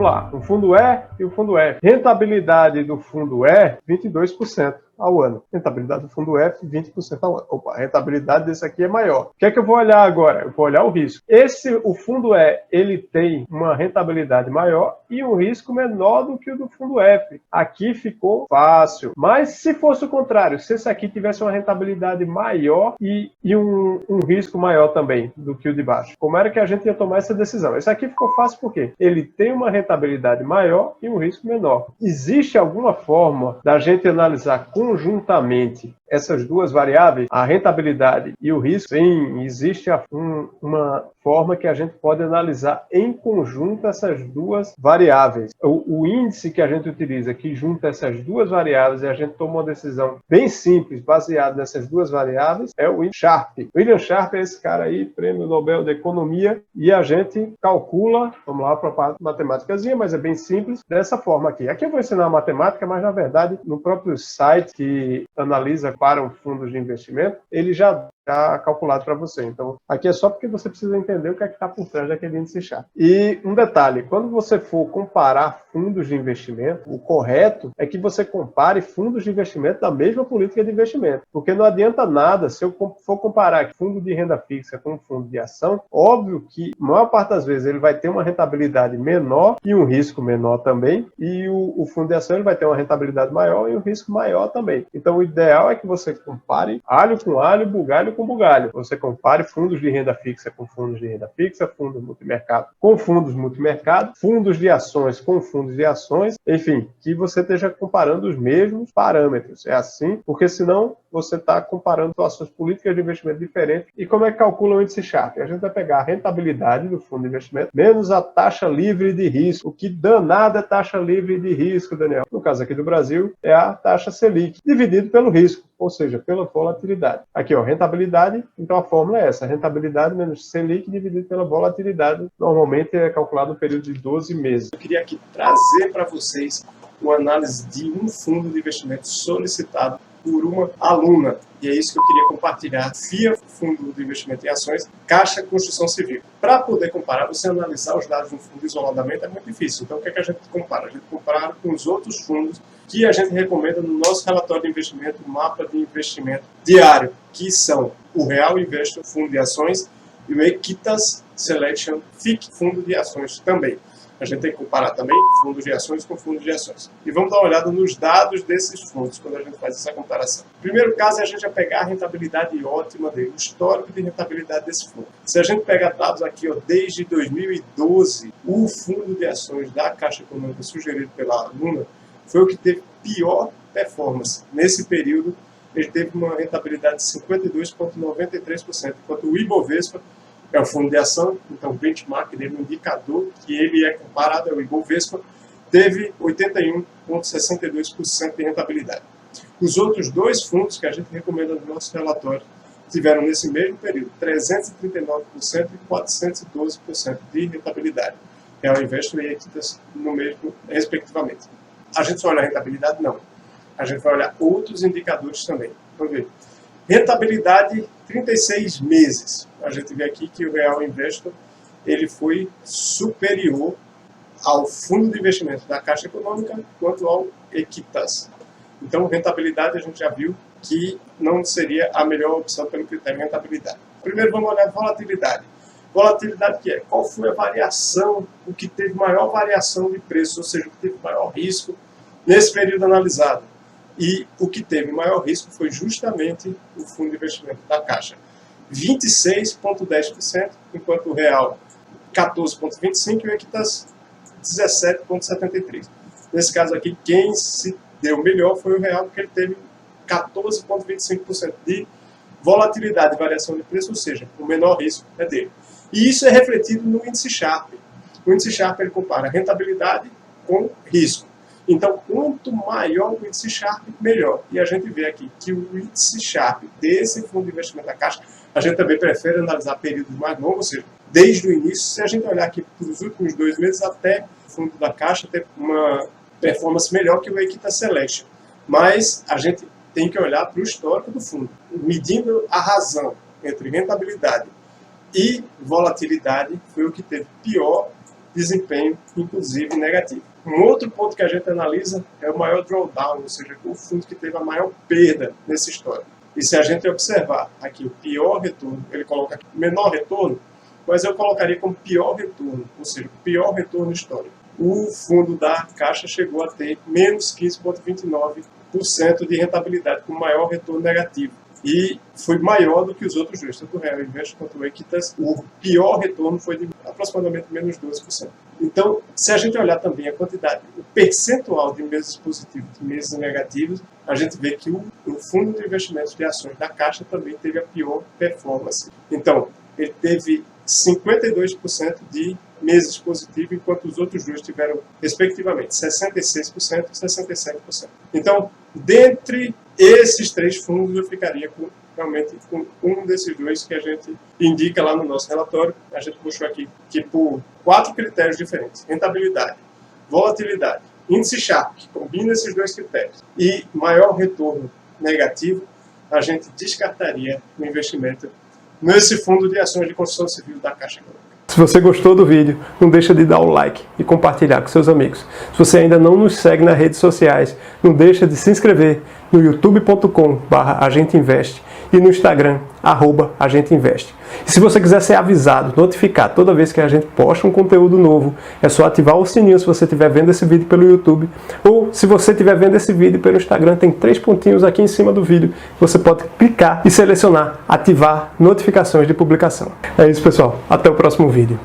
vamos lá, o fundo E e o fundo F. Rentabilidade do fundo E, 22% ao ano. Rentabilidade do fundo F, 20% ao ano. Opa, a rentabilidade desse aqui é maior. O que é que eu vou olhar agora? Eu vou olhar o risco. O fundo E, ele tem uma rentabilidade maior e um risco menor do que o do fundo F. Aqui ficou fácil. Mas se fosse o contrário, se esse aqui tivesse uma rentabilidade maior e um risco maior também do que o de baixo, como era que a gente ia tomar essa decisão? Esse aqui ficou fácil porque ele tem uma rentabilidade maior e um risco menor. Existe alguma forma da gente analisar conjuntamente essas duas variáveis, a rentabilidade e o risco? Sim, existe uma forma que a gente pode analisar em conjunto essas duas variáveis. O índice que a gente utiliza, que junta essas duas variáveis e a gente toma uma decisão bem simples, baseada nessas duas variáveis, é o William Sharpe. William Sharpe é esse cara aí, Prêmio Nobel de Economia, e a gente calcula, vamos lá para a parte matemáticazinha, mas é bem simples, dessa forma aqui. Aqui eu vou ensinar a matemática, mas na verdade, no próprio site que analisa para um fundo de investimento, ele já está calculado para você. Então, aqui é só porque você precisa entender o que é que está por trás daquele índice Sharpe. E um detalhe, quando você for comparar fundos de investimento, o correto é que você compare fundos de investimento da mesma política de investimento. Porque não adianta nada se eu for comparar fundo de renda fixa com fundo de ação, óbvio que a maior parte das vezes ele vai ter uma rentabilidade menor e um risco menor também, e o fundo de ação ele vai ter uma rentabilidade maior e um risco maior também. Então, o ideal é que você compare alho com alho, bugalho com bugalho. Você compare fundos de renda fixa com fundos de renda fixa, fundos multimercado com fundos multimercado, fundos de ações com fundos de ações, enfim, que você esteja comparando os mesmos parâmetros. É assim, porque senão você está comparando situações políticas de investimento diferentes. E como é que calcula o índice Sharpe? A gente vai pegar a rentabilidade do fundo de investimento menos a taxa livre de risco. O que danada é taxa livre de risco, Daniel? No caso aqui do Brasil, é a taxa Selic, dividido pelo risco, ou seja, pela volatilidade. Aqui, ó, rentabilidade, então a fórmula é essa, rentabilidade menos Selic dividido pela volatilidade, normalmente é calculado no período de 12 meses. Eu queria aqui trazer para vocês uma análise de um fundo de investimento solicitado por uma aluna, e é isso que eu queria compartilhar via Fundo de Investimento em Ações, Caixa Construção Civil. Para poder comparar, você analisar os dados de um fundo isoladamente é muito difícil. Então, o que é que a gente compara? A gente compara com os outros fundos que a gente recomenda no nosso relatório de investimento, o mapa de investimento diário, que são o Real Investor Fundo de Ações e o Equitas Selection FIC Fundo de Ações também. A gente tem que comparar também fundos de ações com fundos de ações. E vamos dar uma olhada nos dados desses fundos, quando a gente faz essa comparação. O primeiro caso é a gente já pegar a rentabilidade ótima dele, o histórico de rentabilidade desse fundo. Se a gente pegar dados aqui, ó, desde 2012, o fundo de ações da Caixa Econômica sugerido pela aluna foi o que teve pior performance. Nesse período, ele teve uma rentabilidade de 52,93%, enquanto o Ibovespa é um fundo de ação, então o benchmark dele, um indicador que ele é comparado ao Ibovespa, teve 81,62% de rentabilidade. Os outros dois fundos que a gente recomenda no nosso relatório tiveram nesse mesmo período 339% e 412% de rentabilidade. Real Investor e Equitas no mesmo, respectivamente. A gente só olha a rentabilidade? Não. A gente vai olhar outros indicadores também. Vamos ver. Rentabilidade 36 meses. A gente vê aqui que o Real Investor ele foi superior ao fundo de investimento da Caixa Econômica quanto ao Equitas. Então, rentabilidade a gente já viu que não seria a melhor opção pelo critério de rentabilidade. Primeiro vamos olhar a volatilidade. Volatilidade que é? Qual foi a variação, o que teve maior variação de preço, ou seja, o que teve maior risco nesse período analisado. E o que teve maior risco foi justamente o fundo de investimento da Caixa. 26,10%, enquanto o Real 14,25% e o Equitas 17,73%. Nesse caso aqui, quem se deu melhor foi o Real, porque ele teve 14,25% de volatilidade, variação de preço, ou seja, o menor risco é dele. E isso é refletido no índice Sharpe. O índice Sharpe ele compara rentabilidade com risco. Então, quanto maior o índice Sharpe, melhor. E a gente vê aqui que o índice Sharpe desse fundo de investimento da Caixa, a gente também prefere analisar períodos mais longos, ou seja, desde o início, se a gente olhar aqui para os últimos 2 meses, até o fundo da Caixa teve uma performance melhor que o Equitas Selection. Mas a gente tem que olhar para o histórico do fundo, medindo a razão entre rentabilidade e volatilidade, foi o que teve pior desempenho, inclusive negativo. Um outro ponto que a gente analisa é o maior drawdown, ou seja, o fundo que teve a maior perda nessa história. E se a gente observar aqui o pior retorno, ele coloca aqui menor retorno, mas eu colocaria como pior retorno, ou seja, o pior retorno histórico. O fundo da Caixa chegou a ter menos 15,29% de rentabilidade, com maior retorno negativo. E foi maior do que os outros dois, tanto o Real Invest quanto o Equitas. O pior retorno foi de aproximadamente menos 12%. Então, se a gente olhar também a quantidade, o percentual de meses positivos e meses negativos, a gente vê que o fundo de investimentos de ações da Caixa também teve a pior performance. Então, ele teve 52% de meses positivos, enquanto os outros dois tiveram, respectivamente, 66% e 67%. Então, dentre esses três fundos, eu ficaria realmente com um desses dois que a gente indica lá no nosso relatório. A gente puxou aqui que por 4 critérios diferentes: rentabilidade, volatilidade, índice Sharpe, que combina esses dois critérios, e maior retorno negativo, a gente descartaria o investimento nesse fundo de ações de construção civil da Caixa Econômica. Se você gostou do vídeo, não deixa de dar o like e compartilhar com seus amigos. Se você ainda não nos segue nas redes sociais, não deixa de se inscrever no youtube.com/agenteinvest e no Instagram, @agenteinvest. E se você quiser ser avisado, notificado toda vez que a gente posta um conteúdo novo, é só ativar o sininho se você estiver vendo esse vídeo pelo YouTube, ou se você estiver vendo esse vídeo pelo Instagram, tem 3 pontinhos aqui em cima do vídeo, você pode clicar e selecionar ativar notificações de publicação. É isso, pessoal, até o próximo vídeo.